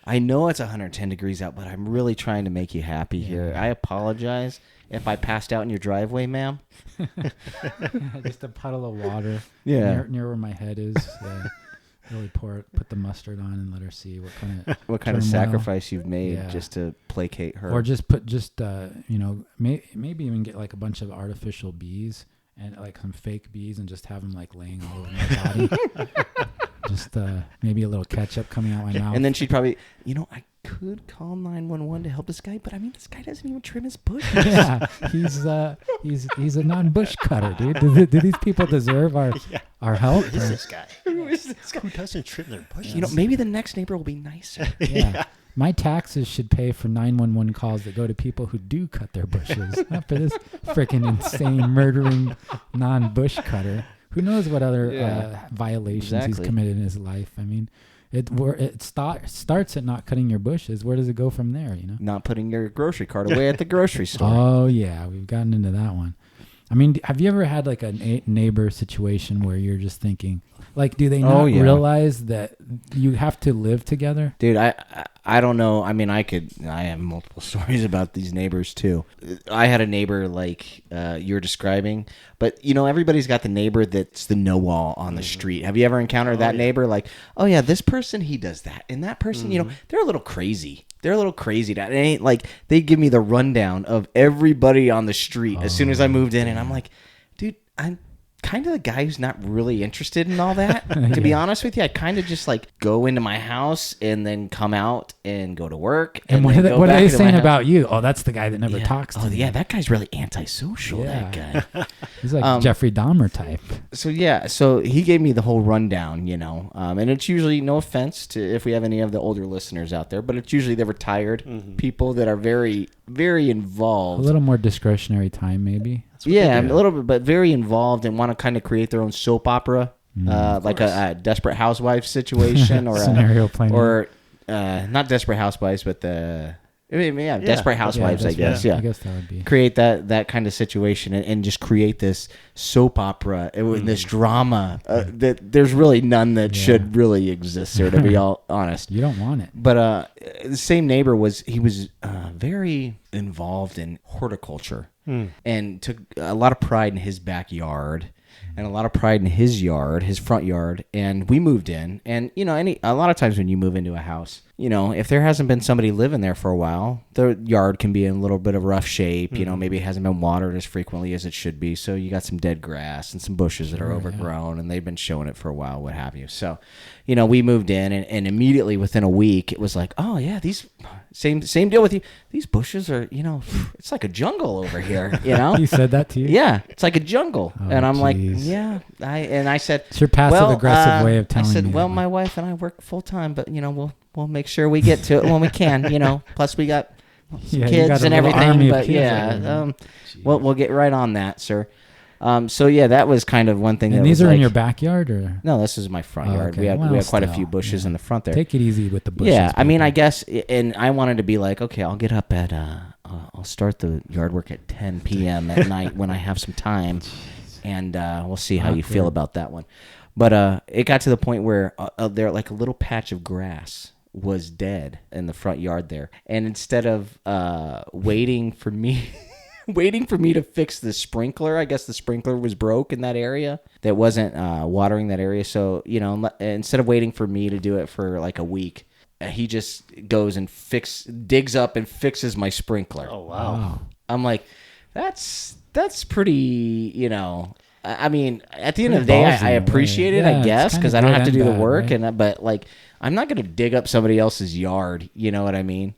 I know it's 110 degrees out, but I'm really trying to make you happy here. I apologize if I passed out in your driveway, ma'am.
Just a puddle of water
Yeah.
near where my head is. Really put the mustard on and let her see what kind of
What
turmoil.
sacrifice you've made
Yeah.
just to placate her.
Or just maybe even get like a bunch of artificial bees and like some fake bees and just have them like laying all over my body. Just maybe a little ketchup coming out my mouth.
And then she'd probably, I could call 911 to help this guy, but I mean, this guy doesn't even trim his bushes.
yeah, he's a non-bush cutter, dude. Do these people deserve our help?
Who is this guy? Who doesn't trim their bushes?
Maybe the next neighbor will be nicer.
Yeah. My taxes should pay for 911 calls that go to people who do cut their bushes, not for this freaking insane murdering non-bush cutter. Who knows what other violations he's committed in his life? I mean, it starts at not cutting your bushes. Where does it go from there?
Not putting your grocery cart away at the grocery store.
Oh yeah, we've gotten into that one. I mean, have you ever had like a neighbor situation where you're just thinking, like, do they not realize that you have to live together?
Dude, I don't know. I mean, I have multiple stories about these neighbors too. I had a neighbor like you're describing, but everybody's got the neighbor that's the know-all on the street. Have you ever encountered that neighbor? Like, oh yeah, this person, he does that. And that person, they're a little crazy. They're a little crazy. It ain't like they give me the rundown of everybody on the street as soon as I moved in, and I'm like, dude, kind of the guy who's not really interested in all that. To be honest with you, I kind of just like go into my house and then come out and go to work.
And what
then
are
go
what are
back
they
into my
saying
house.
about you? Oh, that's the guy that never
Yeah.
talks to
Oh,
me.
yeah, that guy's really antisocial, that guy.
He's like Jeffrey Dahmer type.
So he gave me the whole rundown, and it's usually, no offense to if we have any of the older listeners out there, but it's usually the retired people that are very, very
A
involved.
little more discretionary time, maybe.
Yeah, a little bit, but very involved and want to kind of create their own soap opera, like a Desperate Housewives situation or
Scenario planning.
or not Desperate Housewives, but Desperate Housewives, I guess.
I
Yeah,
guess that would be.
create that kind of situation and just create this soap opera and this drama that there's really none that should really exist there, to be all honest.
You don't want it.
But the same neighbor was very involved in horticulture and took a lot of pride in his backyard and a lot of pride in his yard, his front yard. And we moved in, and a lot of times when you move into a house, if there hasn't been somebody living there for a while, the yard can be in a little bit of rough shape. Maybe it hasn't been watered as frequently as it should be. So you got some dead grass and some bushes that are overgrown, and they've been showing it for a while, what have you. So, we moved in, and immediately within a week, it was like, oh yeah, these same deal with you. These bushes are, it's like a jungle over here.
He said that to you?
Yeah, it's like a jungle.
Oh,
and I'm like,
geez.
yeah. I said,
It's your passive-aggressive way of telling
I said,
me
well,
that.
my wife and I work full time, but we'll make sure we get to it when we can. Plus we got some
Yeah, you
kids
got a
and
little army
everything.
of
But
kids
yeah,
over there.
we'll get right on that, sir. So yeah, that was kind of one thing.
And
that
these
was
are in
like-
your backyard, or
No, this is my front
Oh,
yard.
okay.
We had
Well,
quite a
still,
few bushes
yeah.
in the front there.
take it easy with the bushes.
Yeah, I mean,
people.
I guess, and I wanted to be like, okay, I'll get up at, I'll start the yard work at 10 p.m. at night when I have some time, and we'll see how you feel
Awkward.
about that one. But it got to the point where there, like a little patch of grass was dead in the front yard there, and instead of waiting for me. Waiting for me to fix the sprinkler. I guess the sprinkler was broke in that area that wasn't watering that area. So, instead of waiting for me to do it for like a week, he just goes and digs up and fixes my sprinkler.
Oh wow.
I'm like, that's pretty, I mean, at the end of the day,
Ballsy
I
in a way.
appreciate it,
Yeah,
I
it's
guess,
kinda
because I don't
good
have to
and
do the
bad,
work.
right?
But like, I'm not going to dig up somebody else's yard. You know what I mean?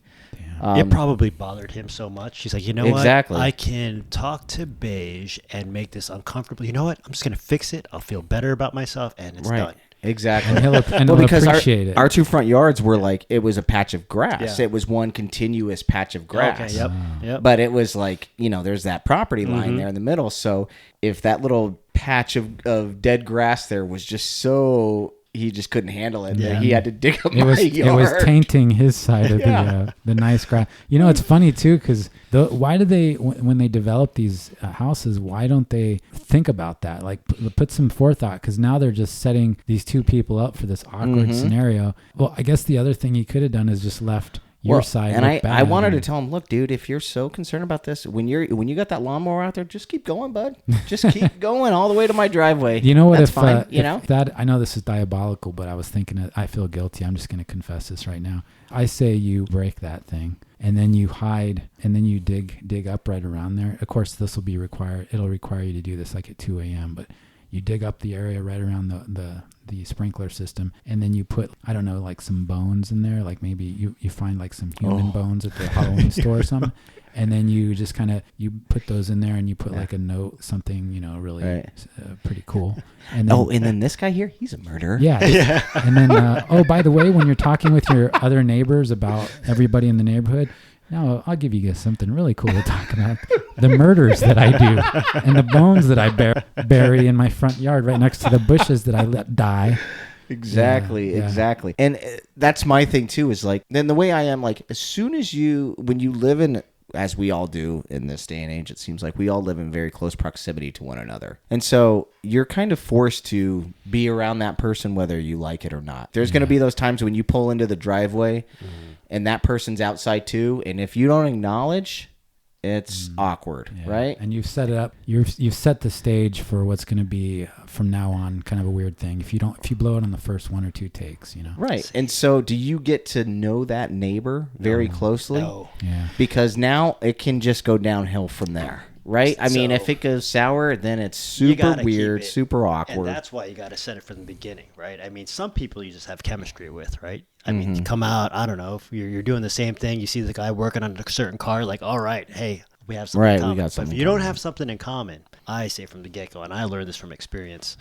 It probably bothered him so much. He's like,
Exactly.
what? I can talk to Beige and make this uncomfortable. You know what? I'm just going to fix it. I'll feel better about myself, and it's done.
Exactly.
And he'll
because
appreciate it.
our two front yards were like, it was a patch of grass.
Yeah.
It was one continuous patch of grass.
Okay, yep.
But it was like, there's that property line there in the middle. So if that little patch of dead grass there was just so, he just couldn't handle it.
Yeah.
He had to dig up
it
my
was
yard.
it was tainting his side of
Yeah.
the nice grass. It's funny too, because why do they when they develop these houses, why don't they think about that? Like put some forethought, because now they're just setting these two people up for this awkward scenario. Well, I guess the other thing he could have done is just left your side.
And
look
I
bad.
wanted to tell him, look, dude, if you're so concerned about this, when you got that lawnmower out there, just keep going, bud. Just keep going all the way to my driveway.
You know what?
That's
if
fine,
if that, I know this is diabolical, but I was thinking it, I feel guilty. I'm just going to confess this right now. I say you break that thing, and then you hide, and then you dig up right around there. Of course, this will be required. It'll require you to do this like at 2 a.m. But you dig up the area right around the sprinkler system, and then you put, I don't know, like some bones in there, like maybe you find like some human bones at the Halloween store or something, and then you just kind of you put those in there, and you put like a note, something really pretty cool. And then,
And then this guy here, he's a murderer.
yeah. And then by the way, when you're talking with your other neighbors about everybody in the neighborhood, now I'll give you guys something really cool to talk about. The murders that I do and the bones that I bury in my front yard right next to the bushes that I let die.
Exactly. And that's my thing too, is like, then the way I am, like, as soon as when you live in, as we all do in this day and age, it seems like we all live in very close proximity to one another. And so you're kind of forced to be around that person whether you like it or not. There's going to be those times when you pull into the driveway and that person's outside too, and if you don't acknowledge, it's awkward, right?
And you've set it up. You've set the stage for what's going to be from now on kind of a weird thing. If you blow it on the first one or two takes,
Right. And so do you get to know that neighbor very closely?
No.
Yeah.
Because now it can just go downhill from there. right? I mean,
So-
if it goes sour, then it's
You
super
gotta keep
weird,
it-
super
And
awkward.
that's why you got to set it from the beginning, right? I mean, some people you just have chemistry with, right? I mean,
Mm-hmm.
you come out, I don't know, if you're doing the same thing, you see the guy working on a certain car, like, all right, hey, we have something
Right,
in
we
common.
got
But
something
if
in
you don't
common.
have something in common, I say from the get-go, and I learned this from experience,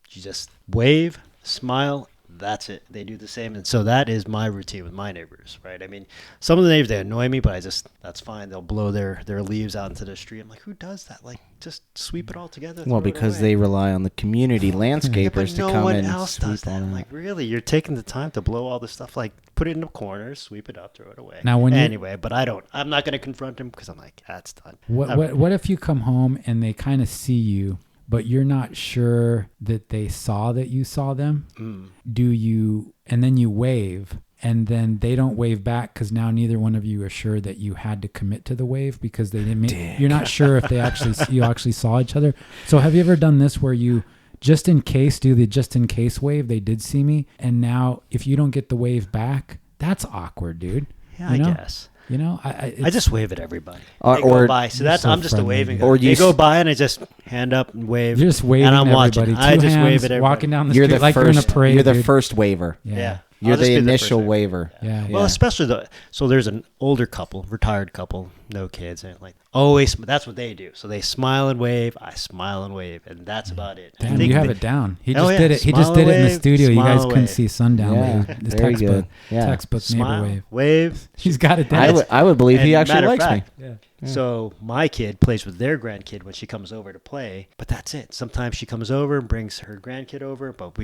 you just wave, smile, that's it. They do the same. And so that is my routine with my neighbors, right? I mean, some of the neighbors, they annoy me, but that's fine. They'll blow their leaves out into the street. I'm like, who does that? Like, just sweep it all together.
Well,
throw it
because
away.
they rely on the community
Yeah,
landscapers
but
to
no
come
one
and
else
sweep
does that.
all
I'm
that.
like, really? You're taking the time to blow all this stuff, like put it in the corners, sweep it up, throw it away.
Now, when you-
anyway, but I'm not going to confront him because I'm like, that's done.
What if you come home and they kind of see you, but you're not sure that they saw that you saw them? Do you, and then you wave, and then they don't wave back because now neither one of you are sure that you had to commit to the wave because they didn't you're not sure if they actually you actually saw each other. So have you ever done this where you just in case do the just in case wave? They did see me, and now if you don't get the wave back, that's awkward, dude.
Yeah,
You know?
I guess.
You know,
I just wave at everybody.
Or-
They
or-
go by. So
You're
that's
so
I'm just a
friendly,
waving
dude.
guy.
Or
They
you
go
s-
by and I just hand up and wave.
you're just waving
and I'm
at
watching.
everybody.
I
Two
just
hands,
wave at everybody.
walking down the
You're
street
the
like
first.
you're in a parade.
You're the
dude.
first waver.
Yeah.
You're
I'll just
the
be the first
initial
wave.
waver.
Yeah.
Well, especially so there's an older couple, retired couple, no kids, and like always that's what they do. So they smile and wave, I smile and wave, and that's about it. I
Damn,
think
you have
they-
it down. He
Oh,
just
yeah.
did it. He just
Smile
did it in the
wave,
studio. You guys
smile
couldn't
wave.
see sundown.
Yeah,
but his
very
textbook,
good. Yeah.
textbook
Smile,
neighbor wave.
wave.
He's got it down.
I would believe he
And
actually
matter of
likes
fact,
me.
Yeah.
So my kid plays with their grandkid when she comes over to play, but that's it. Sometimes she comes over and brings her grandkid over, but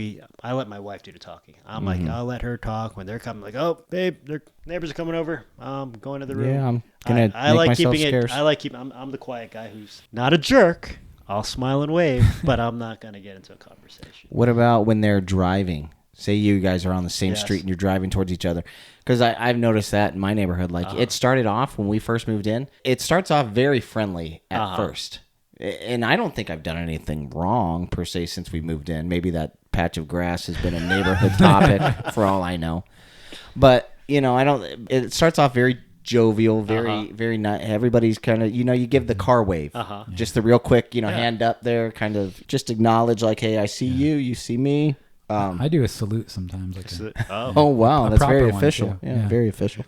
I let my wife do the talking. I'm like, I'll let her talk when they're coming. Like, oh, babe, their neighbors are coming over. I'm going to the room.
Yeah, I'm gonna
I
make
like
myself
keeping
scarce.
it. I like keeping. I'm the quiet guy who's not a jerk. I'll smile and wave, but I'm not gonna get into a conversation.
What about when they're driving? Say you guys are on the same
Yes.
street and you're driving towards each other. Because I've noticed that in my neighborhood. Like, it started off when we first moved in. It starts off very friendly at first. And I don't think I've done anything wrong, per se, since we moved in. Maybe that patch of grass has been a neighborhood topic, for all I know. But, it starts off very jovial, very nice. Everybody's kind of, you give the car wave. Just the real quick, hand up there, kind of just acknowledge, like, hey, I see you, you see me.
I do a salute sometimes.
Oh wow,
A
that's
proper
very
one,
official.
too.
Yeah,
Yeah.
very official.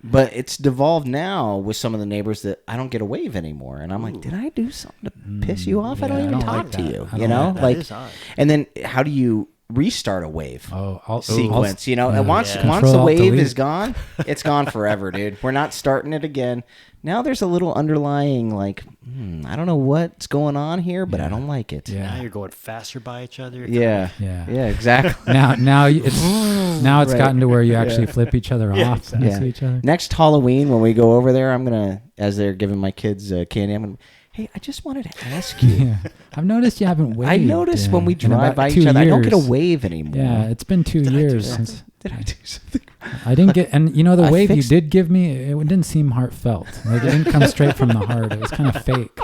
But it's devolved now with some of the neighbors that I don't get a wave anymore, and I'm like, did I do something to piss you off? I don't
yeah, I
even
don't
talk
like
to
that.
you.
I
You
don't
know,
like
that.
like,
That is odd.
and then how do you restart a wave? Sequence, and once the
Control-Alt
wave
delete.
is gone, it's gone forever, dude. We're not starting it again. Now there's a little underlying, like, I don't know what's going on here, but I don't like it.
Yeah.
Now you're going faster by each other.
Yeah,
Yeah.
exactly.
Now it's
Right.
gotten to where you actually flip each other
Yeah,
off next
Yeah.
to each other.
Next Halloween, when we go over there, I'm gonna, as they're giving my kids candy, I'm gonna, hey, I just wanted to ask you.
Yeah. I've noticed you haven't waved.
I noticed when we
in
drive
about
by
2
each other, I don't get a
years.
wave anymore.
Yeah, it's been 2 years
something?
since
Did I do something?
I didn't get. And the
I
wave you
fixed-
did give me, it didn't seem heartfelt. Like it didn't come straight from the heart. It was kind of fake.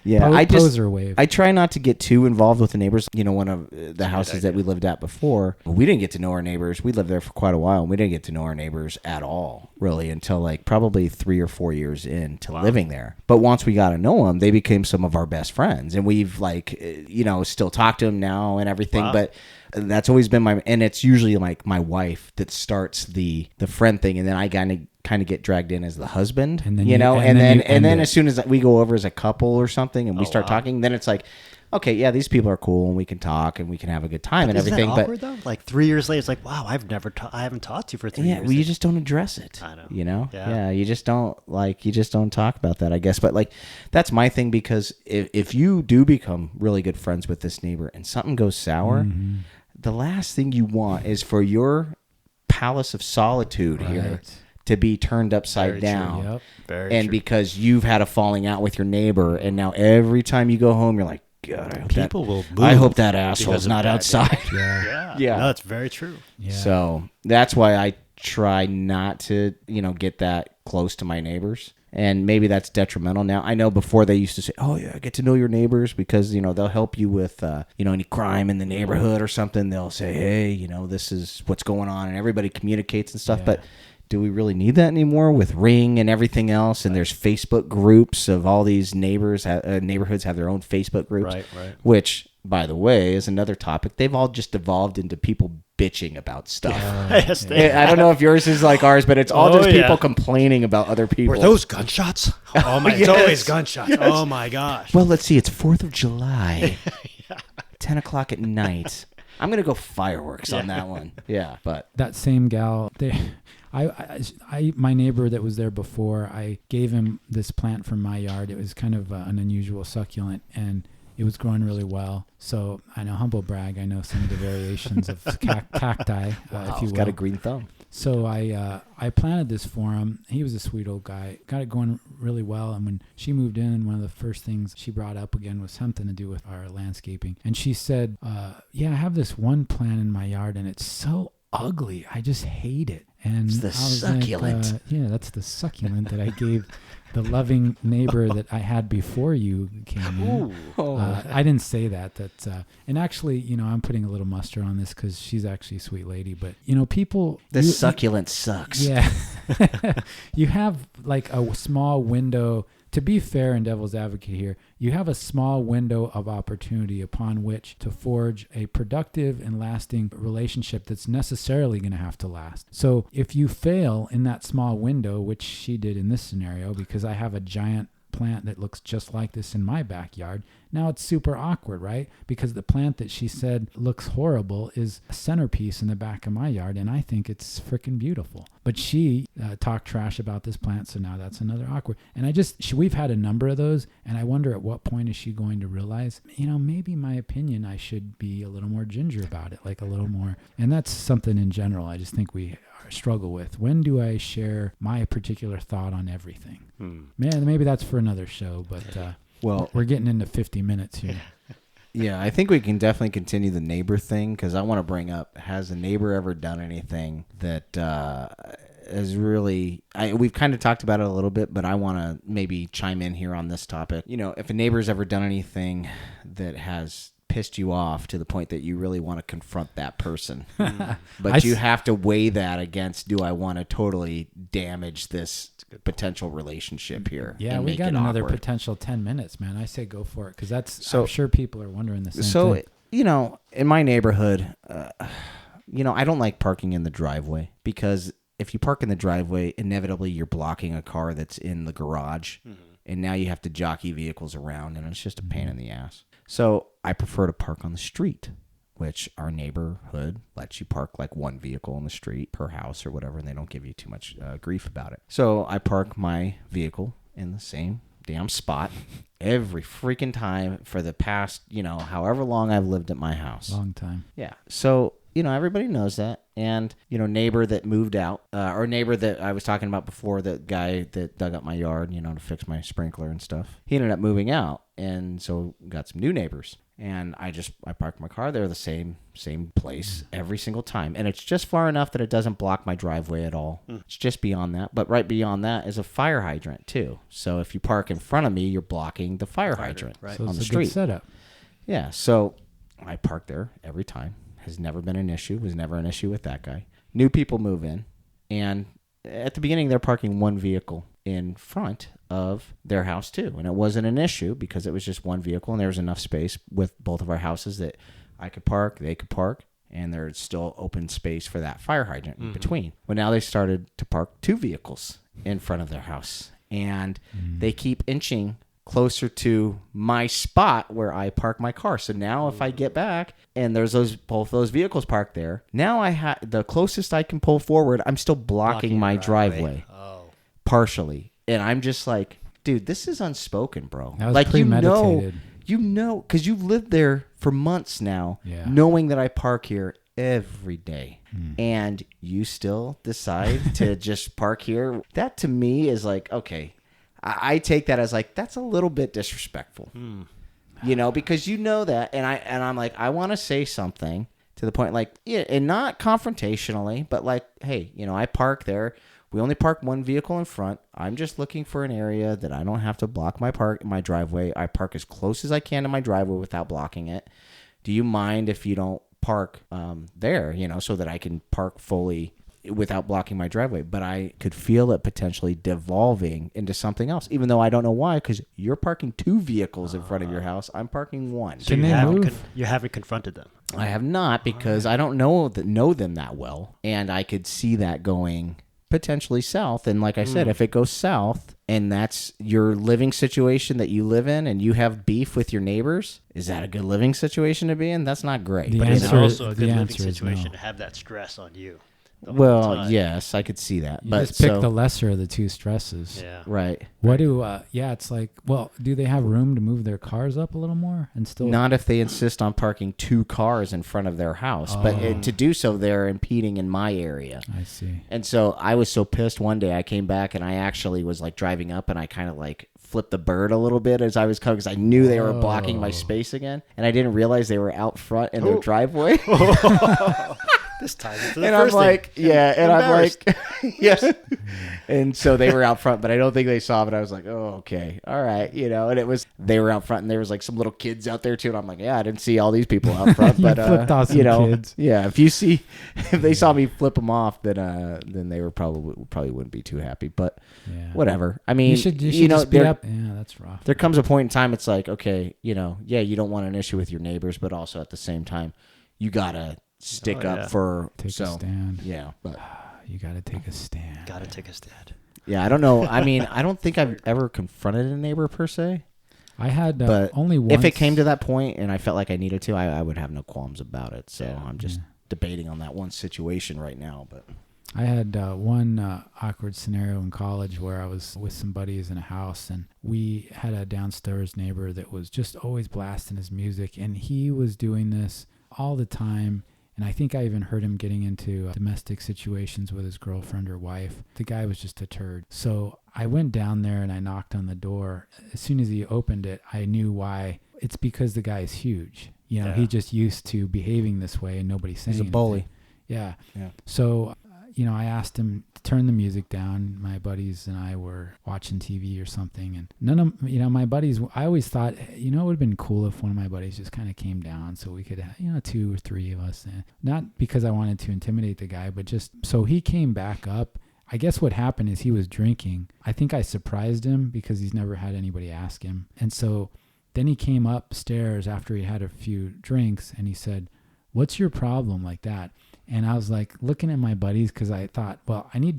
Yeah, I just
poser wave.
I try not to get too involved with the neighbors. One of the houses that we lived at before, we didn't get to know our neighbors. We lived there for quite a while, and we didn't get to know our neighbors at all, really, until like probably 3 or 4 years into living there. But once we got to know them, they became some of our best friends, and we've still talk to them now and everything.
Wow.
But that's always been and it's usually like my wife that starts the friend thing, and then I kind of get dragged in as the husband,
And then
and then
end it.
as soon as we go over as a couple or something and we start
wow.
talking, then it's like, okay, yeah, these people are cool and we can talk and we can have a good time and
Isn't
everything.
that awkward, though? Like 3 years later, it's like, wow, I haven't talked to you for 3
But yeah,
years.
well, you just don't address it.
I know.
Yeah, you just don't talk about that, I guess. But like, that's my thing, because if you do become really good friends with this neighbor and something goes sour, the last thing you want is for your palace of solitude here
Right.
to be turned upside
Very true.
down.
Yep.
Very
And
true.
because you've had a falling out with your neighbor, and now every time you go home, you're like, God,
People will
I
move
hope that
because
asshole's
of
not
that.
outside.
Yeah.
Yeah.
Yeah.
No, that's very true.
Yeah.
So that's why I try not to, get that close to my neighbors. And maybe that's detrimental now. I know before they used to say, oh, yeah, get to know your neighbors because, they'll help you with, any crime in the neighborhood or something. They'll say, hey, this is what's going on. And everybody communicates and stuff.
Yeah.
But do we really need that anymore with Ring and everything else? And there's Facebook groups of all these neighborhoods have their own Facebook groups,
Right.
which, by the way, is another topic. They've all just evolved into people bitching about stuff.
Yes, they
I don't know if yours is like ours, but it's all just
yeah.
people complaining about other people.
Were those gunshots? Oh my! It's
Yes,
always gunshots.
yes.
Oh my gosh!
Well, let's see. It's 4th of July, 10 o'clock at night. I'm gonna go fireworks on that one. Yeah, but
That same gal, my neighbor that was there before, I gave him this plant from my yard. It was kind of an unusual succulent, and it was growing really well. So I know, humble brag, I know some of the variations of cacti, if you
it's
will.
got a green thumb.
So I planted this for him. He was a sweet old guy. Got it going really well. And when she moved in, one of the first things she brought up again was something to do with our landscaping. And she said, yeah, I have this one plant in my yard, and it's so ugly. I just hate it. And
It's the
I was
succulent.
Like, yeah, that's the succulent that I gave the loving neighbor that I had before you came in. I didn't say that. And actually, I'm putting a little mustard on this because she's actually a sweet lady. But people,
This succulent sucks.
yeah, you have like a small window. To be fair and devil's advocate here, you have a small window of opportunity upon which to forge a productive and lasting relationship that's necessarily going to have to last. So if you fail in that small window, which she did in this scenario, because I have a giant plant that looks just like this in my backyard, now it's super awkward, right? Because the plant that she said looks horrible is a centerpiece in the back of my yard, and I think it's freaking beautiful. But she talked trash about this plant, so now that's another awkward. And we've had a number of those, and I wonder at what point is she going to realize, maybe my opinion, I should be a little more ginger about it, like a little more. And that's something in general I just think we struggle with. When do I share my particular thought on everything? Man, maybe that's for another show, but
Well,
we're getting into 50 minutes here.
yeah, I think we can definitely continue the neighbor thing because I want to bring up, has a neighbor ever done anything that has really, we've kind of talked about it a little bit, but I want to maybe chime in here on this topic. If a neighbor's ever done anything that has pissed you off to the point that you really want to confront that person. But you have to weigh that against, do I want to totally damage this potential relationship here?
Yeah,
and
we
make
got
it
another
awkward?
potential 10 minutes, man. I say go for it because
So-
I'm sure people are wondering the same
So,
thing.
in my neighborhood, I don't like parking in the driveway because if you park in the driveway, inevitably you're blocking a car that's in the garage. And now you have to jockey vehicles around, and it's just a pain in the ass. So I prefer to park on the street, which our neighborhood lets you park like one vehicle on the street per house or whatever, and they don't give you too much grief about it. So I park my vehicle in the same damn spot every freaking time for the past, however long I've lived at my house.
Long time.
Yeah. So, everybody knows that. And, neighbor that moved out, or neighbor that I was talking about before, the guy that dug up my yard, to fix my sprinkler and stuff, he ended up moving out. And so got some new neighbors. And I park my car there the same place every single time. And it's just far enough that it doesn't block my driveway at all. It's just beyond that. But right beyond that is a fire hydrant too. So if you park in front of me, you're blocking the fire hydrant
right.
So
on
it's
the
a
street.
good setup.
Yeah, so I park there every time. Has never been an issue. Was never an issue with that guy. New people move in, and at the beginning they're parking one vehicle in front of their house too, and it wasn't an issue because it was just one vehicle, and there was enough space with both of our houses that I could park, they could park, and there's still open space for that fire hydrant in between. Well, now they started to park two vehicles in front of their house, and they keep inching closer to my spot where I park my car. So now if I get back and there's both those vehicles parked there, now I have the closest I can pull forward, I'm still blocking my driveway partially. And I'm just like, dude, this is unspoken, bro.
That was
like
premeditated.
because you've lived there for months now,
Yeah.
knowing that I park here every day. And you still decide to just park here. That to me is like, okay, I take that as like, that's a little bit disrespectful, because that. And I'm like, I want to say something to the point like, yeah, and not confrontationally, but like, hey, I park there. We only park one vehicle in front. I'm just looking for an area that I don't have to block my driveway. I park as close as I can to my driveway without blocking it. Do you mind if you don't park there, so that I can park fully without blocking my driveway, but I could feel it potentially devolving into something else, even though I don't know why, because you're parking 2 vehicles in front of your house. I'm parking 1.
So
Can
you
they
haven't
move?
you haven't confronted them.
I have not, because I don't know them that well, and I could see that going potentially south. And like I said, if it goes south and that's your living situation that you live in and you have beef with your neighbors, is that a good living situation to be in? That's not great.
The
But
answer
is it
is-
also a
the
good living
answer is
situation
no.
to have that stress on you? The whole
Well,
time?
yes, I could see that.
You
But
just pick
so,
the lesser of the 2 stresses.
Yeah.
right.
What do, it's like, well, do they have room to move their cars up a little more and still?
Not if they insist on parking 2 cars in front of their house. But to do so, they're impeding in my area.
I see.
And so I was so pissed one day. I came back and I actually was like driving up and I kind of like flipped the bird a little bit as I was coming because I knew they were blocking my space again. And I didn't realize they were out front in their driveway.
This ties into the
And I'm
first
like,
thing.
yeah. And I'm
Embarrassed.
like, yeah. And so they were out front, but I don't think they saw it. I was like, oh, okay. All right. You know, and they were out front and there was like some little kids out there too. And I'm like, yeah, I didn't see all these people out front.
You
But,
flipped off some
you know,
kids.
yeah, if they saw me flip them off, then they were probably wouldn't be too happy. But
Yeah.
whatever. I mean,
You should
you know,
just be
there-
up. Yeah, that's rough.
there comes a point in time it's like, okay, you know, yeah, you don't want an issue with your neighbors, but also at the same time, you gotta stick
Oh,
up
yeah.
for
Take a stand.
Yeah, but
You got to take a stand.
Gotta take a stand.
yeah, I don't know. I mean, I don't think I've ever confronted a neighbor per se,
I had
but
only once.
if it came to that point and I felt like I needed to, I would have no qualms about it. So I'm just debating on that one situation right now. But
I had one awkward scenario in college where I was with some buddies in a house, and we had a downstairs neighbor that was just always blasting his music, and he was doing this all the time. And I think I even heard him getting into domestic situations with his girlfriend or wife. The guy was just a turd. So I went down there and I knocked on the door. As soon as he opened it, I knew why. It's because the guy is huge. You know,
Yeah.
he just used to behaving this way and nobody's saying
he's a
anything.
bully.
Yeah.
Yeah.
So, I asked him to turn the music down. My buddies and I were watching TV or something. And none of, my buddies, I always thought, it would have been cool if one of my buddies just kind of came down so we could have, 2 or 3 of us. Not because I wanted to intimidate the guy, but just so he came back up. I guess what happened is he was drinking. I think I surprised him because he's never had anybody ask him. And so then he came upstairs after he had a few drinks and he said, "What's your problem?" like that. And I was like looking at my buddies because I thought, well, I need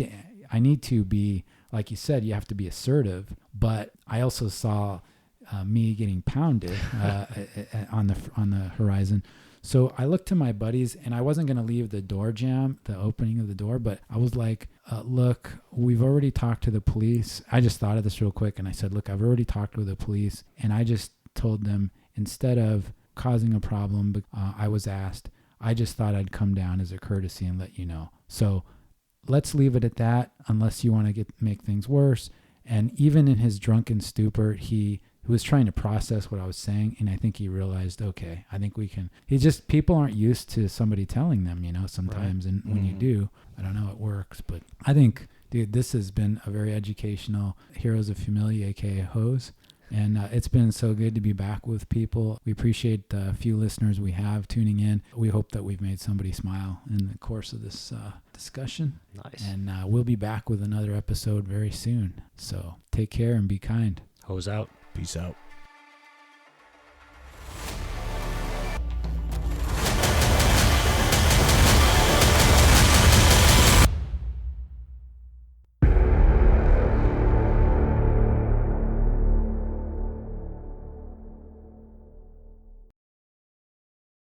to be, like you said, you have to be assertive. But I also saw me getting pounded on the horizon. So I looked to my buddies and I wasn't going to leave the door jam, the opening of the door, but I was like, look, we've already talked to the police. I just thought of this real quick and I said, look, I've already talked with the police, and I just told them instead of causing a problem, I was asked, I just thought I'd come down as a courtesy and let you know. So let's leave it at that unless you want to make things worse. And even in his drunken stupor, he was trying to process what I was saying. And I think he realized, okay, I think we can. People aren't used to somebody telling them, sometimes. Right. And when you do, I don't know, it works. But I think, dude, this has been a very educational Heroes of Familia, aka Hose. And it's been so good to be back with people. We appreciate the few listeners we have tuning in. We hope that we've made somebody smile in the course of this discussion.
Nice.
And we'll be back with another episode very soon. So take care and be kind.
Hose out.
peace out.